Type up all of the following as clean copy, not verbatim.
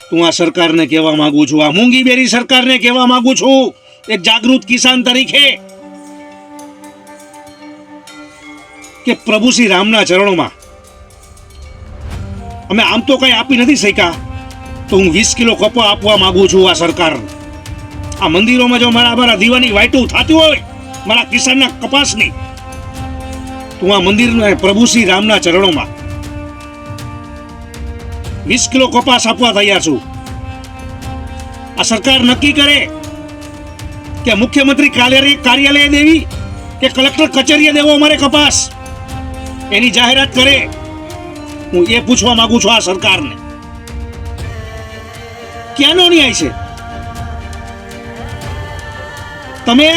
તું આ સરકારને કહેવા માંગુ છું, આ મૂંગીબેરી સરકારને કહેવા માંગુ છું એક જાગૃત કિસાન તરીકે કે પ્રભુ શ્રી રામના ચરણોમાં અમે આમ તો કઈ આપી નથી શક્યા, તો હું 20 કિલો કપા આપવા માંગુ છું આ સરકાર. આ મંદિરોમાં જો મારા દીવાની વાઈટું થતી હોય મારા કિસાનના કપાસની, તું આ મંદિરના પ્રભુ શ્રી રામના ચરણોમાં 20 કિલો કપાસ આપવા તૈયાર છું. આ સરકાર નક્કી કરે કે મુખ્યમંત્રી કાર્યાલય દેવી કે કલેક્ટર કચેરીએ દેવો અમારે કપાસ, એની જાહેરાત કરે. હું એ પૂછવા માંગુ છું આ સરકારને, ક્યાંનો ન્યાય છે? તમે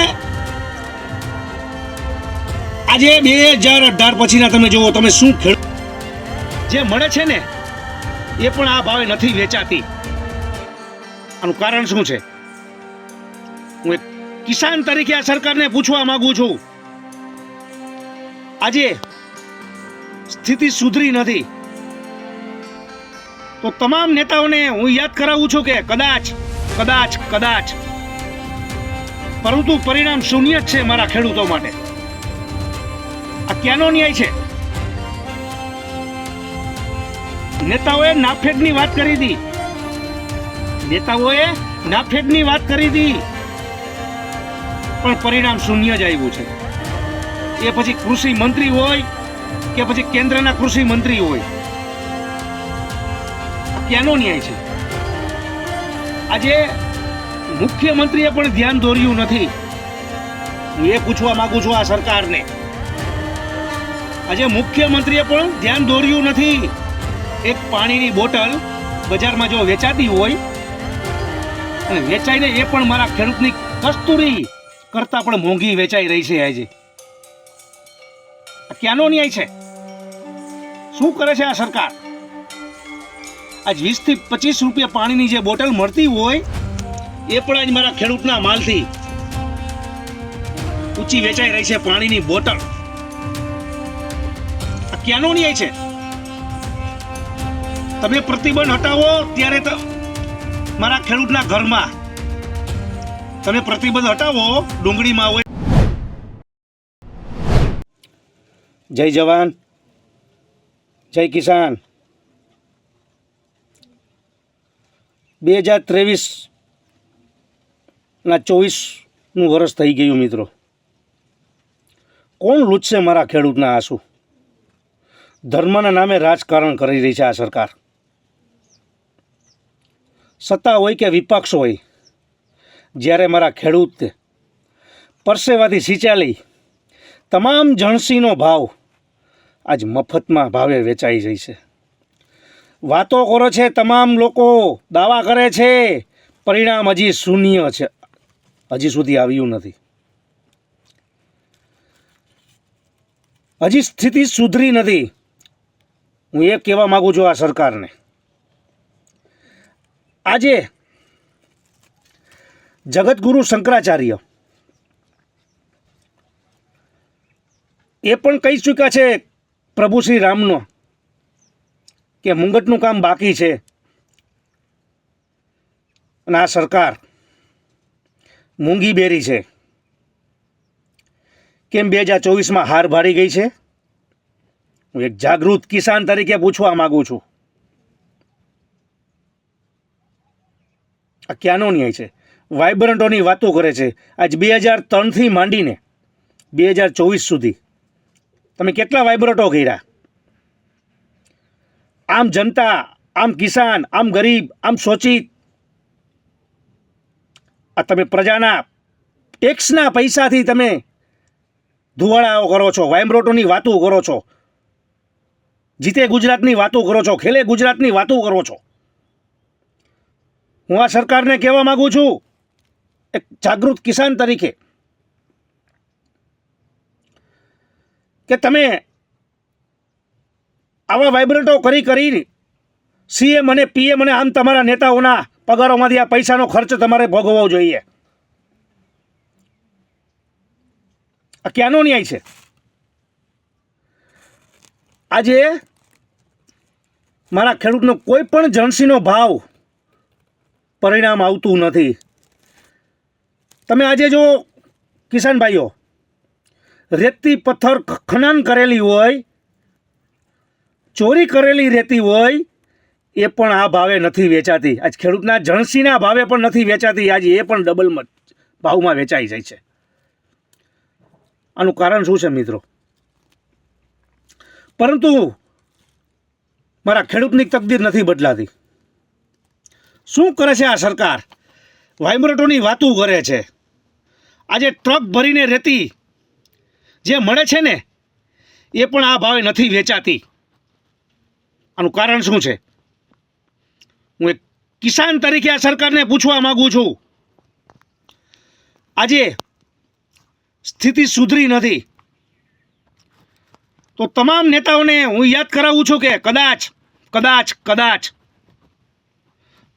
આજે 2018 પછીના તમે જુઓ, તમે શું જે મળે છે ને એ પણ આ ભાવે નથી વેચાતી. આનું કારણ શું છે? હું એક કિસાન તરીકે આ સરકારને પૂછવા માંગુ છું. આજે સ્થિતિ સુધરી નથી તો તમામ નેતાઓને હું યાદ કરાવું છું કે કદાચ પરંતુ પરિણામ શૂન્ય જ છે મારા ખેડૂતો માટે. આ ક્યાંનો ન્યાય છે? નેતાઓએ નાફેડની વાત કરી હતી, પણ પરિણામ શૂન્ય જ આવ્યું છે. એ પછી કૃષિ મંત્રી હોય કે પછી કેન્દ્રના કૃષિ મંત્રી હોય, ક્યાંનો ન્યાય છે? આજે મુખ્યમંત્રીએ પણ ધ્યાન દોર્યું નથી. હું એ પૂછવા માંગુ છું આ સરકારને, આજે મુખ્યમંત્રીએ પણ ધ્યાન દોર્યું નથી. એક પાણીની બોટલ બજારમાં જો વેચાતી હોય અને વેચાઈને એ પણ મારા ખેડૂતની કસ્તુરી કરતા પણ મોંઘી વેચાઈ રહી છે. આજે ક્યાંનો ન્યાય છે? શું કરે છે આ સરકાર? આજ 20 થી 25 રૂપિયા પાણીની જે બોટલ મળતી હોય એ પણ આજ મારા ખેડૂતના માલથી ઊંચી વેચાઈ રહી છે પાણીની બોટલ. આ ક્યાંનો ન્યાય છે? તમે પ્રતિબંધ હટાવો ત્યારે તો મારા ખેડૂતના ઘરમાં તમે પ્રતિબંધ હટાવો ડુંગળીમાં હોય. જય જવાન, જય કિસાન. 2023 ના 24નું વર્ષ થઈ ગયું મિત્રો. કોણ લૂંટશે મારા ખેડૂતના આંસુ? ધર્મના નામે રાજકારણ કરી રહી છે આ સરકાર. સત્તા હોય કે વિપક્ષ હોય, જ્યારે મારા ખેડૂત પરસેવાથી સિંચાયેલી તમામ જણસીનો ભાવ આજ મફતમાં ભાવે વેચાઈ જાય છે. વાતો કરે છે તમામ લોકો, દાવા કરે છે, પરિણામ હજી શૂન્ય છે, હજી સુધી આવ્યું નથી. હજી સ્થિતિ સુધરી નથી. હું એ કહેવા માંગુ છું આ સરકારને, આજે જગતગુરુ શંકરાચાર્ય એ પણ કહી ચૂક્યા છે પ્રભુ શ્રી રામનો કે મુંગટનું કામ બાકી છે. અને આ સરકાર મૂંગીબેરી છે. કેમ 2024માં હાર ભાડી ગઈ છે? હું એક જાગૃત કિસાન તરીકે પૂછવા માંગુ છું, આ ક્યાંનો ન્યાય છે? વાઇબ્રન્ટોની વાતો કરે છે. આજ 2003થી માંડીને 2024 સુધી તમે કેટલા વાઇબ્રન્ટો કર્યા? આમ જનતા, આમ કિસાન, આમ ગરીબ, આમ શોષિત, આ તમે પ્રજાના ટેક્સના પૈસાથી તમે ધુવાડાઓ કરો છો, વાઇબ્રન્ટોની વાતો કરો છો, જીતે ગુજરાતની વાતો કરો છો, ખેલે ગુજરાતની વાતો કરો છો. હું આ સરકારને કહેવા માંગુ છું એક જાગૃત કિસાન તરીકે કે તમે આવા વાઇબ્રન્ટો કરી સીએમ અને પીએમ અને આમ તમારા નેતાઓના પગારોમાંથી આ પૈસાનો ખર્ચ તમારે ભોગવવો જોઈએ. આ ક્યાંનો ન્યાય છે? આજે મારા ખેડૂતનો કોઈ પણ જણસીનો ભાવ પરિણામ આવતું નથી. તમે આજે જો કિસાન ભાઈઓ, રેતી પથ્થર ખનન કરેલી હોય, ચોરી કરેલી રેતી હોય, એ પણ આ ભાવે નથી વેચાતી. આજ ખેડૂતના જણસીના ભાવે પણ નથી વેચાતી. આજે એ પણ ડબલ ભાવમાં વેચાઈ જાય છે. આનું કારણ શું છે મિત્રો? પરંતુ મારા ખેડૂતની તકદીર નથી બદલાતી. શું કરે છે આ સરકાર? વાઇબ્રેટોની વાતો કરે છે. આજે ટ્રક ભરીને રેતી જે મળે છે ને, એ પણ આ ભાવે નથી વેચાતી. આનું કારણ શું છે? હું એક કિસાન તરીકે આ સરકારને પૂછવા માંગુ છું. આજે સ્થિતિ સુધરી નથી તો તમામ નેતાઓને હું યાદ કરાવું છું કે કદાચ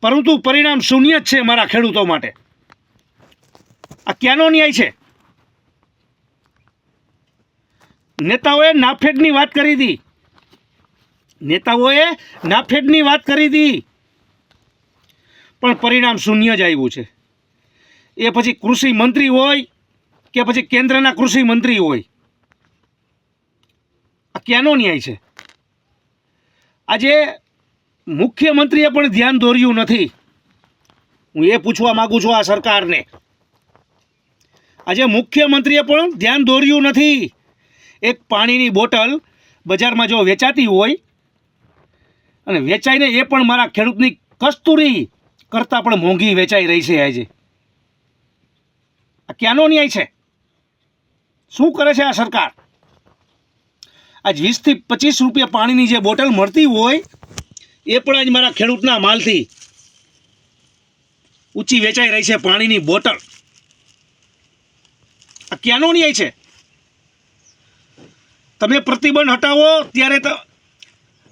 પરંતુ પરિણામ શૂન્ય જ છે મારા ખેડૂતો માટે. આ ક્યાંનો ન્યાય છે? નેતાઓએ નાફેડની વાત કરી હતી, પણ પરિણામ શૂન્ય જ આવ્યું છે. એ પછી કૃષિ મંત્રી હોય કે પછી કેન્દ્રના કૃષિ મંત્રી હોય, આ ક્યાંનો ન્યાય છે? આજે મુખ્યમંત્રીએ પણ ધ્યાન દોર્યું નથી. હું એ પૂછવા માંગુ છું આ સરકારને. આજે મુખ્યમંત્રીએ પણ ધ્યાન દોર્યું નથી. એક પાણીની બોટલ બજારમાં જો વેચાતી હોય અને વેચાઈને એ પણ મારા ખેડૂતની કસ્તુરી કરતાં પણ મોંઘી વેચાઈ રહી છે. આજે આ ક્યાંનો ન્યાય છે? શું કરે છે આ સરકાર? આજ 20 થી 25 રૂપિયા પાણીની જે બોટલ મળતી હોય, એ પણ આજ મારા ખેડૂતના માલથી ઊંચી વેચાઈ રહી છે પાણીની બોટલ. આ ક્યાંનો ન્યાય છે? તમે પ્રતિબંધ હટાવો ત્યારે તો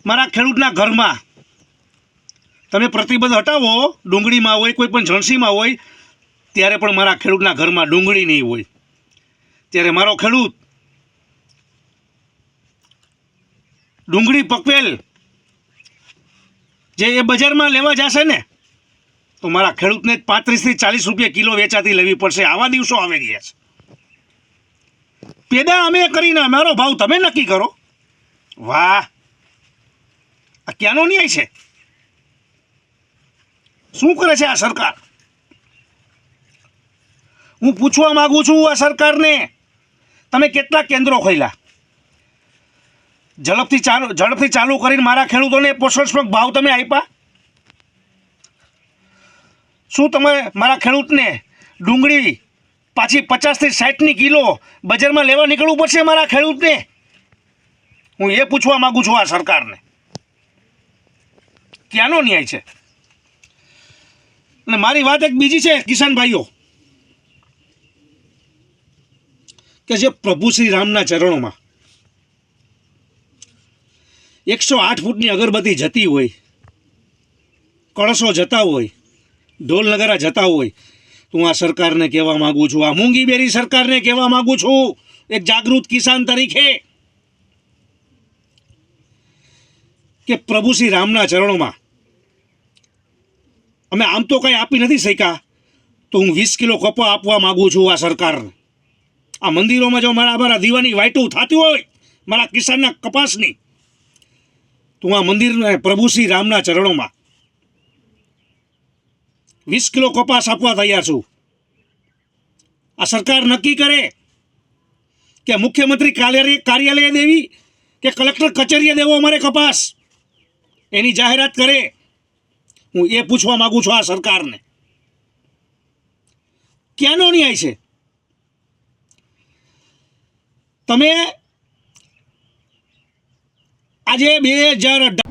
મારા ખેડૂતના ઘરમાં તમે પ્રતિબંધ હટાવો, ડુંગળીમાં હોય, કોઈ પણ જણસીમાં હોય, ત્યારે પણ મારા ખેડૂતના ઘરમાં ડુંગળી નહીં હોય. ત્યારે મારો ખેડૂત ડુંગળી પકવેલ જે એ બજારમાં લેવા જશે ને, તો મારા ખેડૂતને 35 થી 40 રૂપિયા કિલો વેચાતી લેવી પડશે. આવા દિવસો આવી રહ્યા છે. પેદા અમે કરીને અમારો ભાવ તમે નક્કી કરો. વાહ, આ ક્યાંનો ન્યાય છે? શું કરે છે આ સરકાર? હું પૂછવા માંગુ છું આ સરકારને, તમે કેટલા કેન્દ્રો ખોલ્યા? ઝડપથી ચાલુ કરીને મારા ખેડૂતોને પોષણક્ષમ ભાવ તમે આપ્યા? શું તમે મારા ખેડૂતને ડુંગળી પાછી 50 થી 60 કિલો બજારમાં લેવા નીકળવું પડશે મારા ખેડૂતને? હું એ પૂછવા માંગુ છું આ સરકારને. ક્યાંનો ન્યાય છે? અને મારી વાત એક બીજી છે કિસાન ભાઈઓ, કે જે પ્રભુ શ્રી રામના ચરણોમાં 108 ફૂટની અગરબત્તી જતી હોય, કળશો જતા હોય, ઢોલ નગારા જતા હોય, તો હું આ સરકારને કહેવા માંગુ છું, આ મૂંગીબેરી સરકારને કહેવા માંગુ છું, એક જાગૃત કિસાન તરીકે, કે પ્રભુ શ્રી રામના ચરણોમાં અમે આમ તો કંઈ આપી નથી શક્યા, તો હું 20 કિલો કપા આપવા માંગુ છું આ સરકારને. આ મંદિરોમાં જો મારા દીવાની વાઈટું થતી હોય મારા કિસાનના કપાસની, તો હું આ મંદિરને પ્રભુ શ્રી રામના ચરણોમાં 20 કિલો કપાસ આપવા તૈયાર છું. આ સરકાર નક્કી કરે કે મુખ્યમંત્રી કાર્યાલય દેવી કે કલેક્ટર કચેરીએ દેવો અમારે કપાસ, એની જાહેરાત કરે. હું એ પૂછવા માંગુ છું આ સરકારને, ક્યાંનો ન્યાય છે? તમે આજે 2018